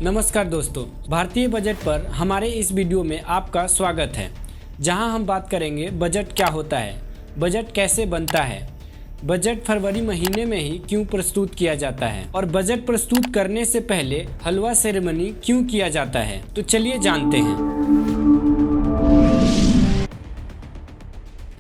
नमस्कार दोस्तों, भारतीय बजट पर हमारे इस वीडियो में आपका स्वागत है, जहां हम बात करेंगे बजट क्या होता है, बजट कैसे बनता है, बजट फरवरी महीने में ही क्यों प्रस्तुत किया जाता है और बजट प्रस्तुत करने से पहले हलवा सेरेमनी क्यों किया जाता है। तो चलिए जानते हैं।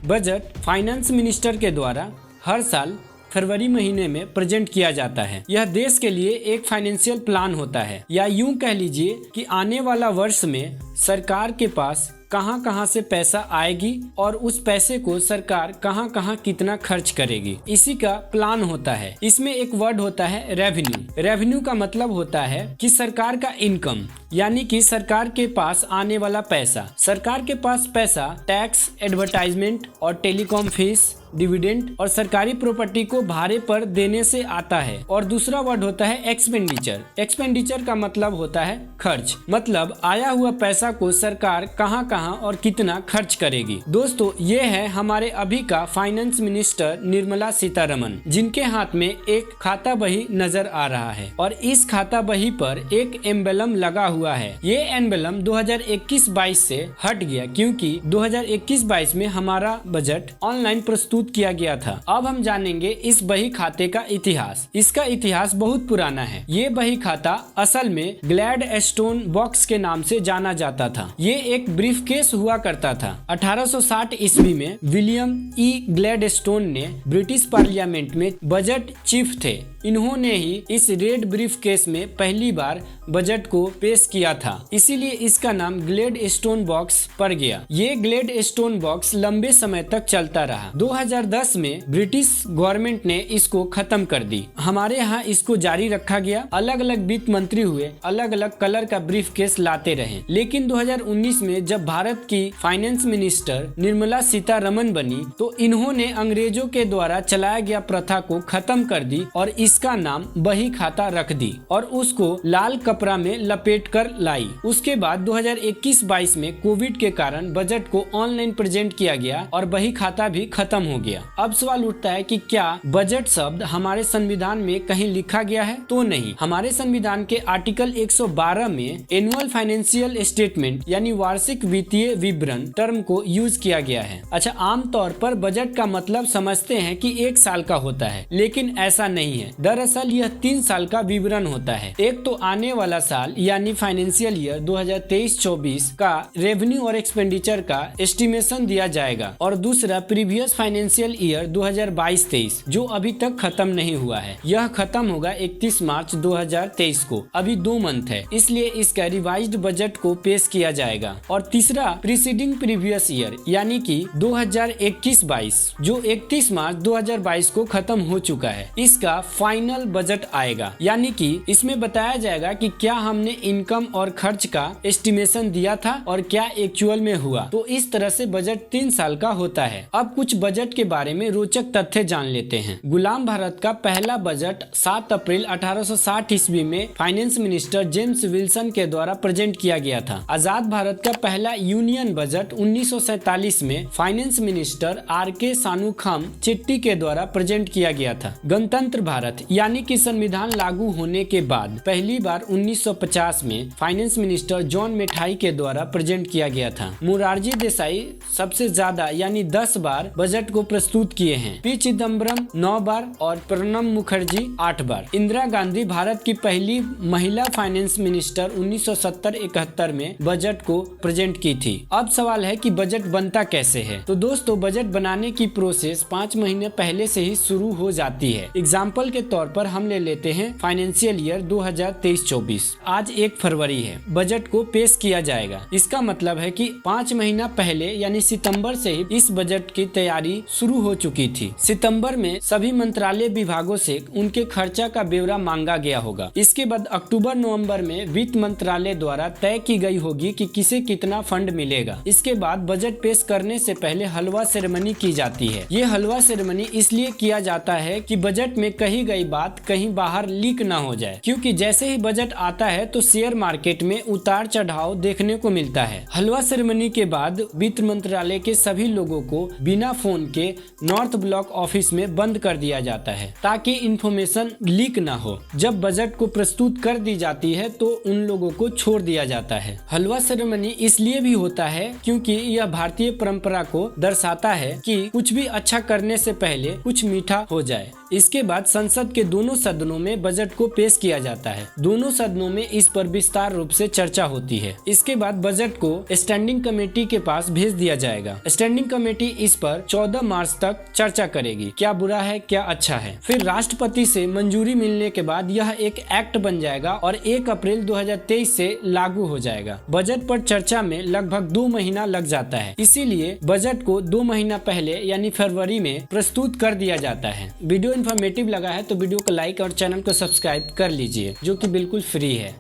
बजट फाइनेंस मिनिस्टर के द्वारा हर साल फरवरी महीने में प्रेजेंट किया जाता है। यह देश के लिए एक फाइनेंशियल प्लान होता है, या यूं कह लीजिए कि आने वाला वर्ष में सरकार के पास कहां कहां से पैसा आएगी और उस पैसे को सरकार कहां कहां कितना खर्च करेगी, इसी का प्लान होता है। इसमें एक वर्ड होता है रेवेन्यू। रेवेन्यू का मतलब होता है कि सरकार का इनकम, यानी कि सरकार के पास आने वाला पैसा। सरकार के पास पैसा टैक्स, एडवर्टाइजमेंट और टेलीकॉम फीस, डिविडेंड और सरकारी प्रॉपर्टी को भाड़े पर देने से आता है। और दूसरा वर्ड होता है एक्सपेंडिचर। एक्सपेंडिचर का मतलब होता है खर्च, मतलब आया हुआ पैसा को सरकार कहां कहां और कितना खर्च करेगी। दोस्तों, ये है हमारे अभी का फाइनेंस मिनिस्टर निर्मला सीतारमण, जिनके हाथ में एक खाता बही नजर आ रहा है और इस खाता बही पर एक एम्बलम लगा हुआ है। ये एम्बलम 2021-22 से हट गया, क्योंकि 2021-22 में हमारा बजट ऑनलाइन प्रस्तुत किया गया था। अब हम जानेंगे इस बही खाते का इतिहास। इसका इतिहास बहुत पुराना है। ये बही खाता असल में ग्लैडस्टोन बॉक्स के नाम से जाना जाता था। ये एक ब्रीफकेस हुआ करता था। 1860 ईस्वी में विलियम ई ग्लैडस्टोन ने ब्रिटिश पार्लियामेंट में बजट चीफ थे। इन्होंने ही इस रेड ब्रीफकेस में पहली बार बजट को पेश किया था, इसीलिए इसका नाम ग्लैडस्टोन बॉक्स पड़ गया। ये ग्लैडस्टोन बॉक्स लंबे समय तक चलता रहा। 2010 में ब्रिटिश गवर्नमेंट ने इसको खत्म कर दी। हमारे यहाँ इसको जारी रखा गया। अलग अलग वित्त मंत्री हुए, अलग अलग कलर का ब्रीफकेस लाते रहे। लेकिन 2019 में जब भारत की फाइनेंस मिनिस्टर निर्मला सीतारमण बनी, तो इन्होंने अंग्रेजों के द्वारा चलाया गया प्रथा को खत्म कर दी और इसका नाम बही खाता रख दी और उसको लाल कपड़ा में लपेट कर लाई। उसके बाद 2021-22 में कोविड के कारण बजट को ऑनलाइन प्रेजेंट किया गया और बही खाता भी खत्म हो गया। अब सवाल उठता है कि क्या बजट शब्द हमारे संविधान में कहीं लिखा गया है? तो नहीं। हमारे संविधान के आर्टिकल 112 में एनुअल फाइनेंशियल स्टेटमेंट यानी वार्षिक वित्तीय विवरण टर्म को यूज किया गया है। अच्छा, आमतौर पर बजट का मतलब समझते हैं कि एक साल का होता है, लेकिन ऐसा नहीं है। दरअसल यह 3 साल का विवरण होता है। एक तो आने वाला साल यानी फाइनेंशियल ईयर 2023-24 का रेवेन्यू और एक्सपेंडिचर का एस्टिमेशन दिया जाएगा, और दूसरा प्रीवियस फाइनेंशियल ईयर 2022-23 जो अभी तक खत्म नहीं हुआ है। यह खत्म होगा 31 मार्च 2023 को। अभी 2 मंथ है, इसलिए इसका रिवाइज्ड बजट को पेश किया जाएगा। और तीसरा प्रीसीडिंग प्रीवियस ईयर यानी कि 2021-22 जो 31 मार्च 2022 को खत्म हो चुका है, इसका फाइनल बजट आएगा। यानी कि इसमें बताया जाएगा कि क्या हमने इनकम और खर्च का एस्टिमेशन दिया था और क्या एक्चुअल में हुआ। तो इस तरह से बजट 3 साल का होता है। अब कुछ बजट के बारे में रोचक तथ्य जान लेते हैं। गुलाम भारत का पहला बजट 7 अप्रैल 1860 ईस्वी में फाइनेंस मिनिस्टर जेम्स विल्सन के द्वारा प्रेजेंट किया गया था। आजाद भारत का पहला यूनियन बजट 1947 में फाइनेंस मिनिस्टर आर.के. सानूखाम चिट्टी के द्वारा प्रेजेंट किया गया था। गणतंत्र भारत यानी कि संविधान लागू होने के बाद पहली बार 1950 में फाइनेंस मिनिस्टर जॉन मेठाई के द्वारा प्रेजेंट किया गया था। मोरारजी देसाई सबसे ज्यादा यानी 10 बार बजट को प्रस्तुत किए हैं। पी चिदम्बरम 9 बार और प्रणब मुखर्जी 8 बार। इंदिरा गांधी भारत की पहली महिला फाइनेंस मिनिस्टर 1970-71 में बजट को प्रेजेंट की थी। अब सवाल है कि बजट बनता कैसे है। तो दोस्तों, बजट बनाने की प्रोसेस 5 महीने पहले से ही शुरू हो जाती है। एग्जाम्पल के तौर पर हम ले लेते हैं फाइनेंशियल ईयर 2023-24। आज 1 फरवरी है, बजट को पेश किया जाएगा। इसका मतलब है कि 5 महीना पहले यानी सितंबर से ही इस बजट की तैयारी शुरू हो चुकी थी। सितंबर में सभी मंत्रालय विभागों से उनके खर्चा का ब्यौरा मांगा गया होगा। इसके बाद अक्टूबर-नवंबर में वित्त मंत्रालय द्वारा तय की गई होगी कि किसे कितना फंड मिलेगा। इसके बाद बजट पेश करने से पहले हलवा सेरेमनी की जाती है। ये हलवा सेरेमनी इसलिए किया जाता है कि बजट में कही गई बात कहीं बाहर लीक न हो जाए, क्योंकि जैसे ही बजट आता है तो शेयर मार्केट में उतार चढ़ाव देखने को मिलता है। हलवा सेरेमनी के बाद वित्त मंत्रालय के सभी लोगों को बिना फोन के के नॉर्थ ब्लॉक ऑफिस में बंद कर दिया जाता है ताकि इंफॉर्मेशन लीक ना हो। जब बजट को प्रस्तुत कर दी जाती है तो उन लोगों को छोड़ दिया जाता है। हलवा सेरेमनी इसलिए भी होता है क्योंकि यह भारतीय परंपरा को दर्शाता है कि कुछ भी अच्छा करने से पहले कुछ मीठा हो जाए। इसके बाद संसद के दोनों सदनों में बजट को पेश किया जाता है। दोनों सदनों में इस पर विस्तार रूप से चर्चा होती है। इसके बाद बजट को स्टैंडिंग कमेटी के पास भेज दिया जाएगा। स्टैंडिंग कमेटी इस पर 14 मार्च तक चर्चा करेगी, क्या बुरा है क्या अच्छा है। फिर राष्ट्रपति से मंजूरी मिलने के बाद यह एक एक्ट बन जाएगा और 1 अप्रैल 2023 से लागू हो जाएगा। बजट पर चर्चा में लगभग 2 महीना लग जाता है, इसीलिए बजट को 2 महीना पहले यानी फरवरी में प्रस्तुत कर दिया जाता है। वीडियो इन्फॉर्मेटिव लगा है तो वीडियो को लाइक और चैनल को सब्सक्राइब कर लीजिए, जो कि बिल्कुल फ्री है।